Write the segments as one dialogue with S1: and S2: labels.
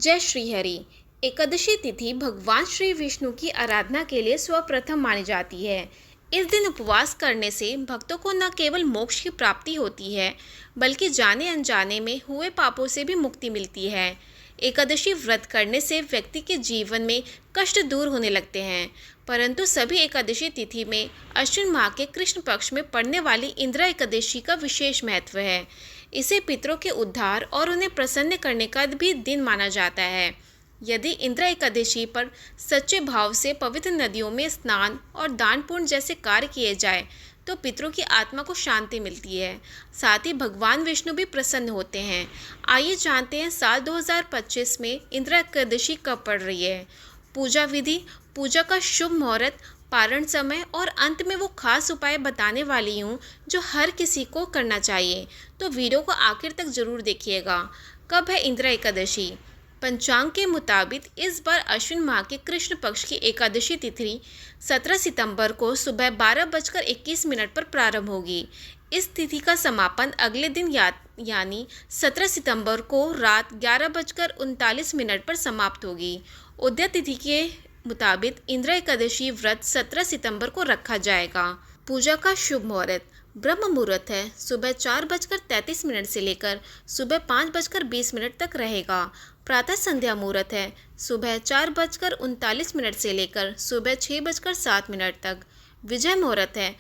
S1: जय श्री हरि। एकादशी तिथि भगवान श्री विष्णु की आराधना के लिए सर्वप्रथम मानी जाती है। इस दिन उपवास करने से भक्तों को न केवल मोक्ष की प्राप्ति होती है, बल्कि जाने अनजाने में हुए पापों से भी मुक्ति मिलती है। एकादशी व्रत करने से व्यक्ति के जीवन में कष्ट दूर होने लगते हैं, परंतु सभी एकादशी तिथि में अश्विन माह के कृष्ण पक्ष में पड़ने वाली इंदिरा एकादशी का विशेष महत्व है। इसे पितरों के उद्धार और उन्हें प्रसन्न करने का भी दिन माना जाता है। यदि इंदिरा एकादशी पर सच्चे भाव से पवित्र नदियों में स्नान और दान पुण्य जैसे कार्य किए जाए तो पितरों की आत्मा को शांति मिलती है, साथ ही भगवान विष्णु भी प्रसन्न होते हैं। आइए जानते हैं साल 2025 में इंदिरा एकादशी कब पड़ रही है। पूजा विधि, पूजा का शुभ मुहूर्त, पारण समय और अंत में वो खास उपाय बताने वाली हूँ जो हर किसी को करना चाहिए, तो वीडियो को आखिर तक जरूर देखिएगा। कब है इंदिरा एकादशी? पंचांग के मुताबिक इस बार अश्विन माह के कृष्ण पक्ष की एकादशी तिथि 17 सितंबर को सुबह 12:21 पर प्रारंभ होगी। इस तिथि का समापन अगले दिन यानी 17 सितंबर को रात 11:39 पर समाप्त होगी। उदय तिथि के मुताबिक इंदिरा एकादशी व्रत 17 सितंबर को रखा जाएगा। पूजा का शुभ मुहूर्त ब्रह्म मुहूर्त है, सुबह 4:33 से लेकर सुबह 5:20 तक रहेगा। प्रातः संध्या मुहूर्त है, सुबह 4:39 से लेकर सुबह 6:07 तक। विजय मुहूर्त है,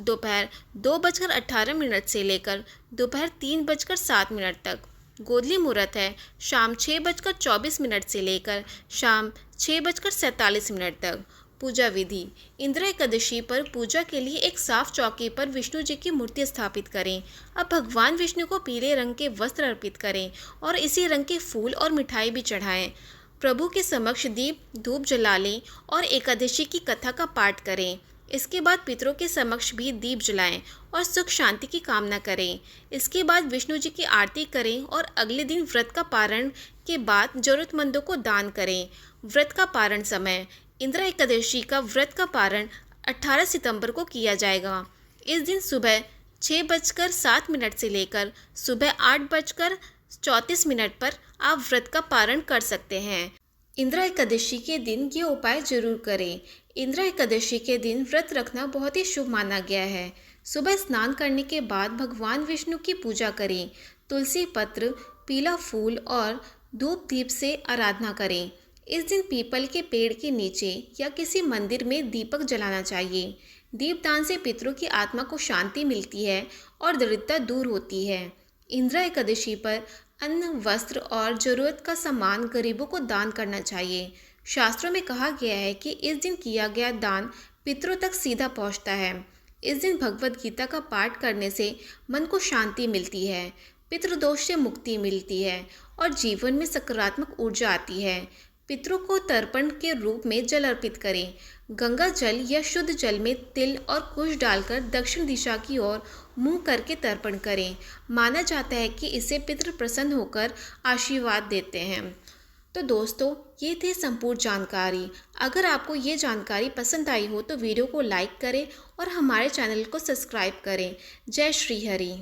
S1: दोपहर 2:18 से लेकर दोपहर 3:07 तक। गोधली मुहूर्त है, शाम 6:24 से लेकर शाम 6:47 तक। पूजा विधि, इंदिरा एकादशी पर पूजा के लिए एक साफ चौकी पर विष्णु जी की मूर्ति स्थापित करें। अब भगवान विष्णु को पीले रंग के वस्त्र अर्पित करें और इसी रंग के फूल और मिठाई भी चढ़ाएं। प्रभु के समक्ष दीप धूप जला लें और एकादशी की कथा का पाठ करें। इसके बाद पितरों के समक्ष भी दीप जलाएं और सुख शांति की कामना करें। इसके बाद विष्णु जी की आरती करें और अगले दिन व्रत का पारण के बाद जरूरतमंदों को दान करें। व्रत का पारण समय, इंदिरा एकादशी का व्रत का पारण 18 सितंबर को किया जाएगा। इस दिन सुबह 6:07 से लेकर सुबह 8:34 पर आप व्रत का पारण कर सकते हैं। इंदिरा एकादशी के दिन ये उपाय जरूर करें। इंदिरा एकादशी के दिन व्रत रखना बहुत ही शुभ माना गया है। सुबह स्नान करने के बाद भगवान विष्णु की पूजा करें। तुलसी पत्र, पीला फूल और धूप दीप से आराधना करें। इस दिन पीपल के पेड़ के नीचे या किसी मंदिर में दीपक जलाना चाहिए। दीपदान से पितरों की आत्मा को शांति मिलती है और दरिद्रता दूर होती है। इंदिरा एकादशी पर अन्न, वस्त्र और जरूरत का सामान गरीबों को दान करना चाहिए। शास्त्रों में कहा गया है कि इस दिन किया गया दान पितरों तक सीधा पहुंचता है। इस दिन भगवत गीता का पाठ करने से मन को शांति मिलती है, पितृदोष से मुक्ति मिलती है और जीवन में सकारात्मक ऊर्जा आती है। पितरों को तर्पण के रूप में जल अर्पित करें। गंगा जल या शुद्ध जल में तिल और कुश डालकर दक्षिण दिशा की ओर मुंह करके तर्पण करें। माना जाता है कि इससे पितृ प्रसन्न होकर आशीर्वाद देते हैं। तो दोस्तों, ये थे संपूर्ण जानकारी। अगर आपको ये जानकारी पसंद आई हो तो वीडियो को लाइक करें और हमारे चैनल को सब्सक्राइब करें। जय श्री हरि।